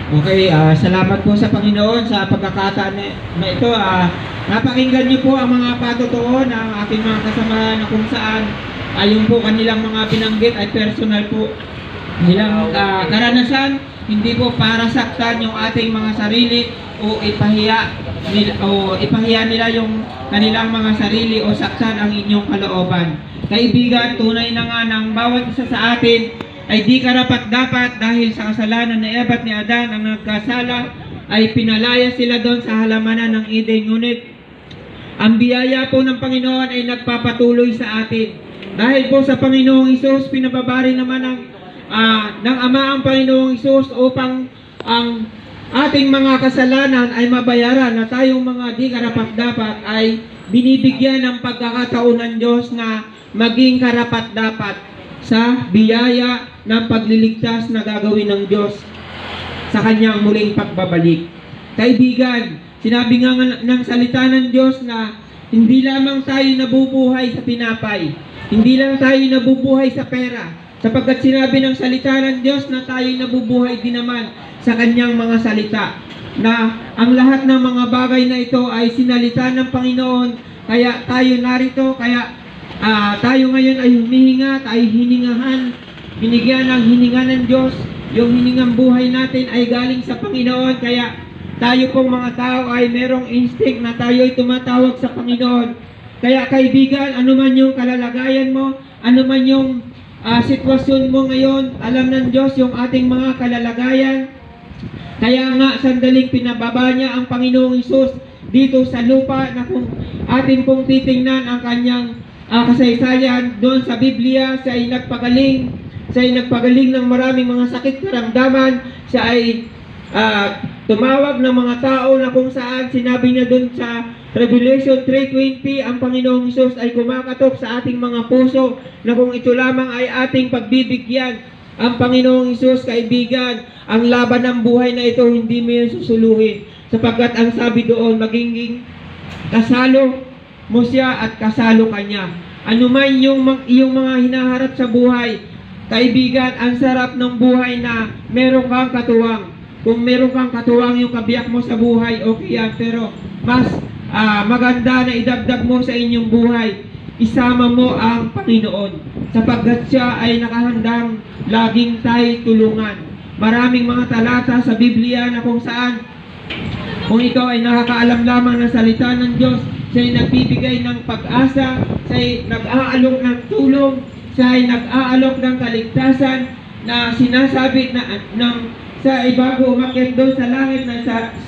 Okay, salamat po sa Panginoon sa pagkakataon na ito. Napakinggan niyo po ang mga patotoo ng aking mga kasama na kung saan yung po kanilang mga binanggit ay personal po nilang karanasan, hindi po para saktan yung ating mga sarili o ipahiya nila yung kanilang mga sarili o saktan ang inyong kalooban. Kaibigan, tunay na nga ng bawat isa sa atin ay di karapat-dapat dahil sa kasalanan ni Eva at ni Adan ang nagkasala ay pinalaya sila doon sa halamanan ng Eden. Ngunit ang biyaya po ng Panginoon ay nagpapatuloy sa atin. Dahil po sa Panginoong Hesus, pinababari naman ng Ama ang Panginoong Hesus upang ang ating mga kasalanan ay mabayaran, na tayong mga di karapat-dapat ay binibigyan ng pagkakataon ng Diyos na maging karapat-dapat sa biyaya ng pagliligtas na gagawin ng Diyos sa kanyang muling pagbabalik. Kaibigan, sinabi nga ng salita ng Diyos na hindi lamang tayo nabubuhay sa tinapay, hindi lang tayo nabubuhay sa pera, sapagkat sinabi ng salita ng Diyos na tayo nabubuhay din naman sa kanyang mga salita, na ang lahat ng mga bagay na ito ay sinalita ng Panginoon, kaya tayo narito, kaya tayo ngayon ay humihinga, tayo hiningahan, binigyan ng hininga ng Diyos. Yung hiningang buhay natin ay galing sa Panginoon, kaya tayo pong mga tao ay merong instinct na tayo ay tumatawag sa Panginoon. Kaya kaibigan, ano man yung kalalagayan mo, ano man yung sitwasyon mo ngayon, alam ng Diyos yung ating mga kalalagayan. Kaya nga sandaling pinababa niya ang Panginoong Hesus dito sa lupa, na kung atin pong titingnan ang kanyang kasaysayan doon sa Biblia, siya ay nagpagaling ng maraming mga sakit karamdaman. Siya ay tumawag ng mga tao na kung saan sinabi niya doon sa Revelation 3:20, ang Panginoong Hesus ay kumakatok sa ating mga puso, na kung ito lamang ay ating pagbibigyan. Ang Panginoong Hesus, kaibigan, ang laban ng buhay na ito hindi mo yan susuluhin, sapagkat ang sabi doon, magiging kasalo mo siya at kasalo ka niya. Ano man yung iyong mga hinaharap sa buhay, kaibigan, ang sarap ng buhay na meron kang katuwang. Kung meron kang katuwang yung kabiyak mo sa buhay, okay yan. Pero mas maganda na idagdag mo sa inyong buhay, isama mo ang Panginoon, sapagkat siya ay nakahandang laging tayo tulungan. Maraming mga talata sa Biblia na kung saan, kung ikaw ay nakakaalam lamang ng salita ng Diyos, siya ay nagbibigay ng pag-asa, siya ay nag-aalok ng tulong, siya ay nag-aalok ng kaligtasan, na sinasabi na siya ay bago umakyat doon sa langit, na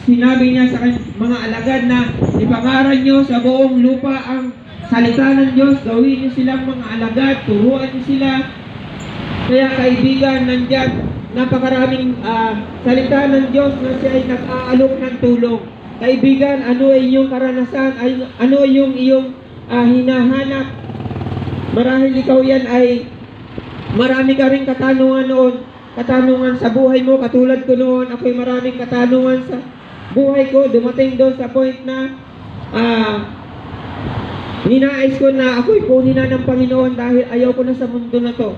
sinabi niya sa mga alagad na ipangaral niyo sa buong lupa ang salita ng Diyos, gawin niyo silang mga alagad, turuan niyo sila. Kaya kaibigan, nandyan napakaraming salita ng Diyos na siya ay nag-aalok ng tulong. Kaibigan, ano ay iyong karanasan? Ano ay yung iyong hinahanap? Marahil ikaw yan ay marami ka rin katanungan noon. Katanungan sa buhay mo, katulad ko noon. Ako'y maraming katanungan sa buhay ko. Dumating doon sa point na ninais ko na ako'y kunin na ng Panginoon dahil ayaw ko na sa mundo na to.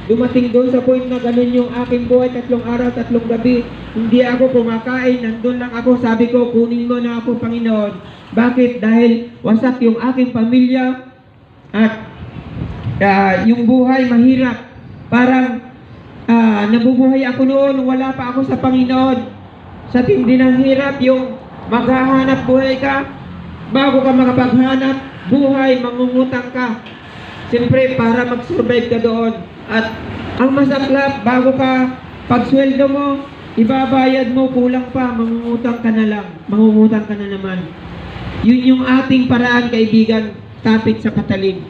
Dumating doon sa point na ganun yung aking buhay, 3 araw, 3 gabi. Hindi ako kumakain, nandun lang ako, sabi ko, kunin mo na ako, Panginoon. Bakit? Dahil wasak yung aking pamilya at yung buhay mahirap. Parang nabubuhay ako noon, wala pa ako sa Panginoon. Sa tindi ng hirap, yung maghahanap buhay ka, bago ka makapaghanap buhay, mangungutang ka. Siyempre, para mag-survive ka doon. At ang masaklap, bago ka pagsweldo mo, ibabayad mo, kulang pa, mangungutang ka na lang. Mangungutang ka na naman. Yun yung ating paraan, kaibigan, tapit sa patalim.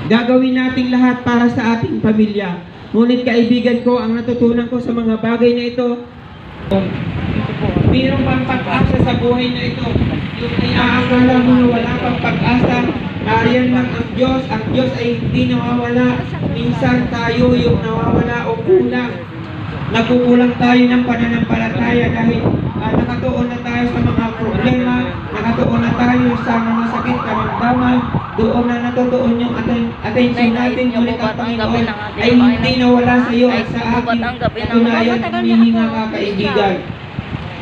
Gagawin nating lahat para sa ating pamilya. Ngunit kaibigan ko, ang natutunan ko sa mga bagay na ito, mayroong pang pag-asa sa buhay na ito. Yung inaakala mo na wala pang pag-asa, nariyan lang ang Diyos. Ang Diyos ay hindi nawawala. Minsan tayo yung nawawala o kulang. Nagkukulang tayo ng pananampalataya dahil nakatuon na tayo sa mga problema, nakatuon na tayo sa mga sakit karamdaman, doon na natutuon yung attention natin, ngunit ang Panginoon ay hindi nawala sa iyo at sa akin. Katunayan, humihinga ka, kaibigan.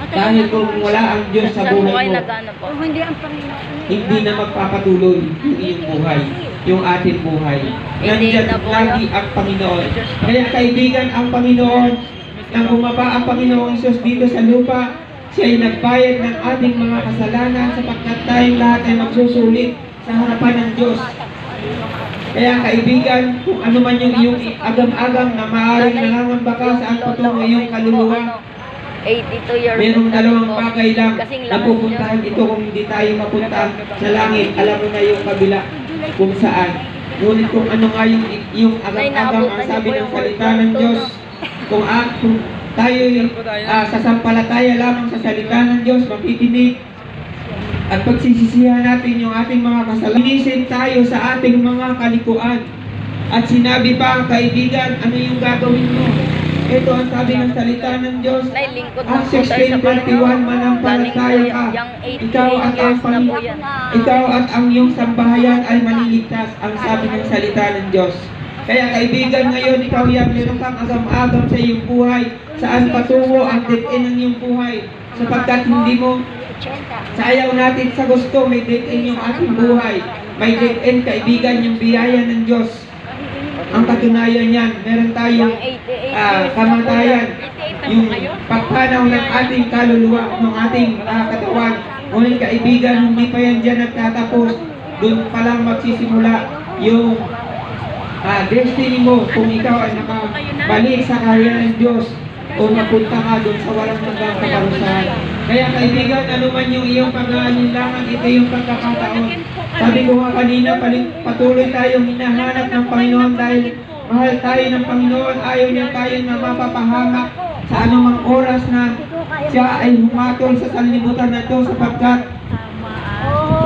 Dahil kung wala ang Diyos sa Saan po buhay kayo mo, nag-ano po? Kung hindi ang Panginoon. hindi na magpapatuloy yung iyong buhay, yung ating buhay. Hindi Nandyan na po lagi ang Panginoon. Kaya kaibigan, ang Panginoon, nang bumaba ang Panginoong Isus dito sa lupa, siya ay nagbayad ng ating mga kasalanan sapagkat tayong lahat ay magsusulit sa harapan ng Diyos. Kaya kaibigan, kung ano man yung iyong agam-agam na maaaring nangangamba ka saan patungo iyong kaluluwa, 82 years mayroong dalawang bagay lang Kasing na pupuntahan ito kung hindi tayo mapunta sa langit. Alam mo na yung kabila kung saan. Ngunit kung ano nga yung agam-agam ang sabi ng salita ng Diyos, kung tayo sasampalataya lamang sa salita ng Diyos, makikinig at pagsisisihan natin yung ating mga kasalanan, linisin tayo sa ating mga kalikuan. At sinabi pa, kaibigan, ano yung gagawin mo? Ito ang sabi ng salita ng Diyos. Nailingkod na po Acts tayo sa 16:31, manampalataya ka. Ikaw at ang ikaw at ang iyong sambahayan ay maliligtas, ang sabi ng salita ng Diyos. Kaya kaibigan, ngayon ikaw yan, meron kang agam-agam sa iyong buhay, saan patungo ang dead-end ng iyong buhay. Sapagkat hindi mo, sa ayaw natin sa gusto, may dead-end yung ating buhay. May dead-end, kaibigan, yung biyaya ng Diyos. Ang katunayan yan, meron tayong kamatayan, yung pagpanaw ng ating kaluluwa, ng ating katawan. Ngunit kaibigan, hindi pa yan dyan nagtatapos. Doon pa lang magsisimula yung destiny mo kung ikaw ay nakabalik sa kaharian ng Diyos o mapunta ka doon sa walang hanggang kaparusahan. Kaya kaibigan, ano man yung iyong pag-aalinlangan, ito yung pagkakataon. Sabi ko nga kanina, patuloy tayong hinahanap ng Panginoon dahil mahal tayo ng Panginoon. Ayaw niya tayo na mapapahamak sa anumang oras na siya ay humatol sa sanlibutan na ito sapagkat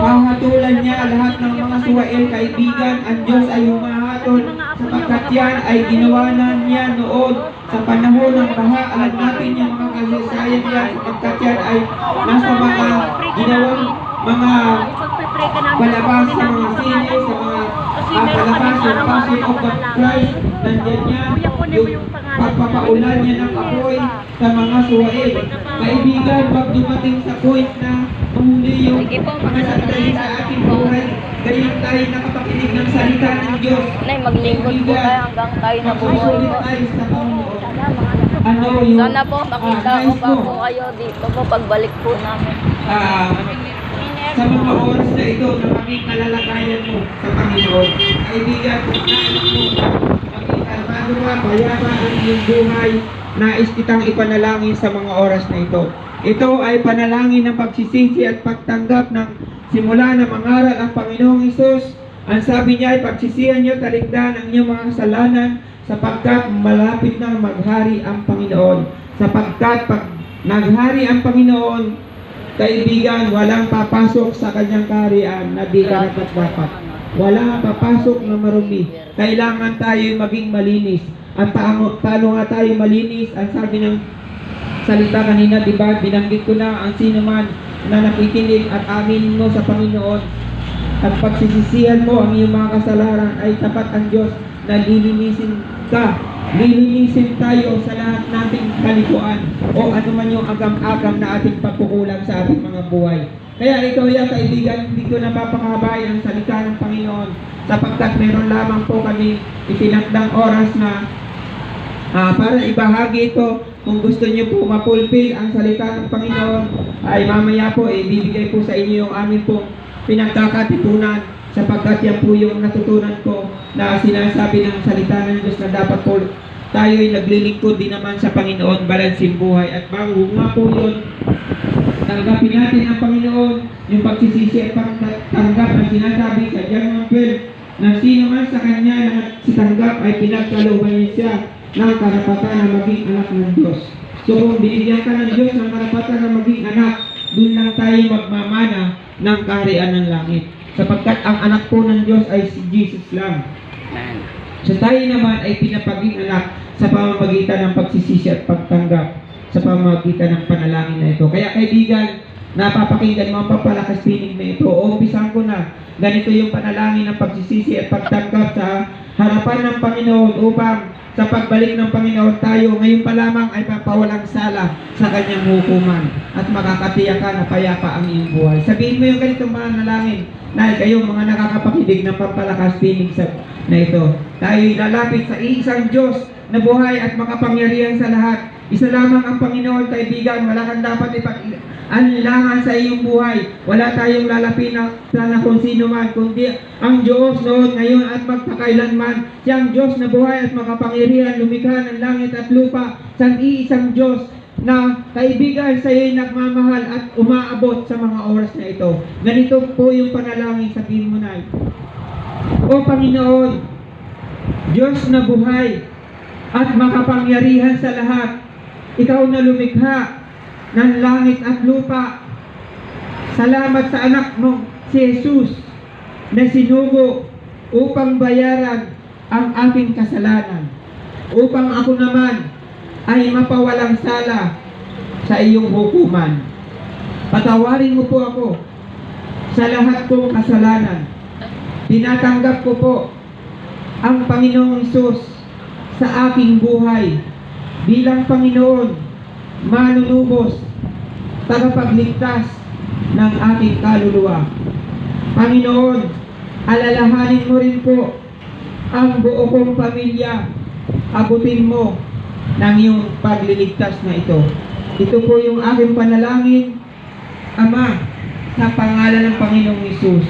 hahatulan niya lahat ng mga suwail, kaibigan. Ang Diyos ay humahatol sapagkat yan ay ginawa na niya noon sa panahon ng baha. Alam natin yung mga kasaysayan yan sapagkat yan ay nasa mga ginawang mga palabas sa mga sine, sa mga palabas yung Passion of the Christ. Nandiyan niya yung pagpapaulan niya ng apoy sa mga suwail. Kaibigan, pag dumating sa point na mahuli yung mga sandali sa ating buhay, gayon tayo nakapakinig ng salita ng Diyos. Nay, maglingkod po tayo hanggang tayo na Magsusulit buhay. tayo sa Panginoon. Ano yung Sana po makita ko nais pa mo? po kayo dito po pagbalik po namin. Sa mga oras na ito na maging kalalagayan mo sa Panginoon. Kaibigan, kung nais mo maging kalmado ka, bayaba ang iyong buhay, nais kitang ipanalangin sa mga oras na ito. Ito ay panalangin ng pagsisisi at pagtanggap ng simula na mangaral ang Panginoong Hesus. Ang sabi niya ay pagsisihan niyo, talikdan ang inyong mga kasalanan sapagkat malapit na maghari ang Panginoon. Sapagkat pag naghari ang Panginoon, kaibigan, walang papasok sa kanyang kaharian na di karapat-dapat. Walang papasok na marumi. Kailangan tayo maging malinis. At paano nga tayo malinis? Ang sabi ng salita kanina, di ba? Binanggit ko na ang sino man na nakikinig at aminin mo sa Panginoon at pagsisisihan mo ang iyong mga kasalanan ay tapat ang Diyos na lilinisin ka. Lilinisin tayo sa lahat nating kalikuan o ano man yung agam-agam na ating pagkukulang sa ating mga buhay. Kaya ikaw yan kaibigan, hindi ko napapakahabay ang salita ng Panginoon sapagkat meron lamang po kami itinakdang oras na para ibahagi ito. Kung gusto niyo po mapulpil ang salita ng Panginoon ay mamaya po ibibigay po sa inyo yung amin pong pinagkakatipunan sapagkat yan po yung natutunan ko na sinasabi ng salita ng Diyos na dapat po tayo ay naglilingkod din naman sa Panginoon, balansin buhay. At bago nga po yun, tanggapin natin ang Panginoon, yung pagsisisi at pagtanggap na sinasabi sa John 12 na sino man sa Kanya na sitanggap ay pinagkalooban niya siya ng karapatan na maging anak ng Diyos. So kung binigyan ka ng Diyos ng karapatan na maging anak, doon lang tayo magmamana ng kaharian ng langit. Sapagkat ang anak po ng Diyos ay si Jesus lang. So tayo naman ay pinapaging anak sa pamamagitan ng pagsisisi at pagtanggap sa pamamagitan ng panalangin na ito. Kaya kaibigan, napapakinggan mo ang papalakas pinig na ito. Umpisahan ko na. Ganito yung panalangin ng pagsisisi at pagtanggap sa harapan ng Panginoon upang sa pagbalik ng Panginoon tayo ngayon pa lamang ay papawalang sala sa kanyang hukuman at makakatiyak ka na payapa ang iyong buhay. Sabihin mo yung ganitong manalangin na kayong mga nakakapakinig ng pampalakas tinig na ito. Tayo lalapit sa isang Diyos na buhay at makapangyarihan sa lahat. Isa lamang ang Panginoon, kaibigan. Wala kang dapat ipag-alinlangan sa iyong buhay. Wala tayong lalapin na kung sino man, kundi ang Diyos noon, ngayon at magpakailanman. Siyang Diyos na buhay at makapangyarihan, lumikha ng langit at lupa. Sa iisang Diyos na kaibigan sa iyo'y nagmamahal at umaabot sa mga oras na ito. Ganito po yung panalangin, sabihin mo na. O Panginoon, Diyos na buhay at makapangyarihan sa lahat, ikaw na lumikha ng langit at lupa. Salamat sa anak mo, si Jesus, na sinugo upang bayaran ang aking kasalanan, upang ako naman ay mapawalang sala sa iyong hukuman. Patawarin mo po ako sa lahat kong kasalanan. Tinatanggap ko po ang Panginoong Hesus sa aking buhay bilang Panginoon, manunubos, tagapagligtas ng aking kaluluwa. Panginoon, alalahanin mo rin po ang buo kong pamilya. Abutin mo ng iyong pagliligtas na ito. Ito po yung aking panalangin, Ama, sa pangalan ng Panginoong Hesus.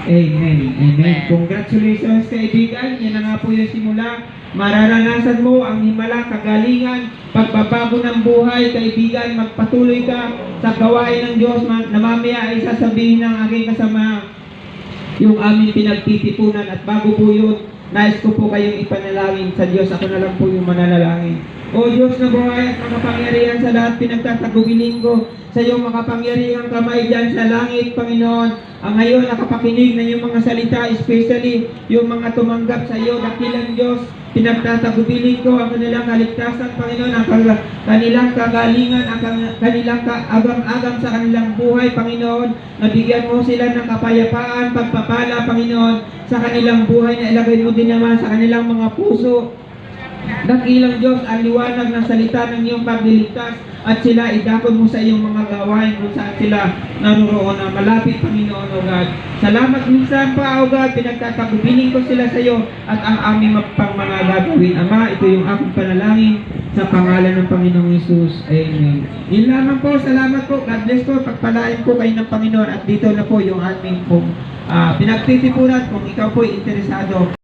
Amen. Amen. Congratulations, kaibigan. Yan na nga po yung simula. Mararanasan mo ang himala, kagalingan, pagbabago ng buhay, kaibigan. Magpatuloy ka sa gawain ng Diyos na mamaya ay sasabihin ng aking kasama yung aming pinagtitipunan. At bago po yun, nais ko po kayong ipanalangin sa Diyos. Ako na lang po yung mananalangin. O Diyos na buhay at makapangyarihan sa lahat, pinagtatagubilin ko sa iyong makapangyarihang kamay dyan sa langit, Panginoon. Ang ngayon nakapakinig na yung mga salita, especially yung mga tumanggap sa iyo, dakilang Diyos, pinagtatagubilin ko ang kanilang kaligtasan, Panginoon, ang kanilang kagalingan, ang kanilang kaagam-agam sa kanilang buhay, Panginoon. Nabigyan mo sila ng kapayapaan, pagpapala, Panginoon, sa kanilang buhay na ilagay mo din naman sa kanilang mga puso. Dakilang Diyos, ang liwanag ng salita ng iyong pagliligtas at sila idakon mo sa iyong mga gawain kung saan sila naroon na malapit, Panginoon, O God. Salamat minsan pa, O God, pinagtatagubilin ko sila sa iyo at ang aming pang mga gagawin. Ama, ito yung aking panalangin sa pangalan ng Panginoong Hesus. Amen. Yun lamang po, salamat po. God bless po. Pagpalain po kayo ng Panginoon at dito na po yung aming pong pinagtitipunan kung ikaw po interesado.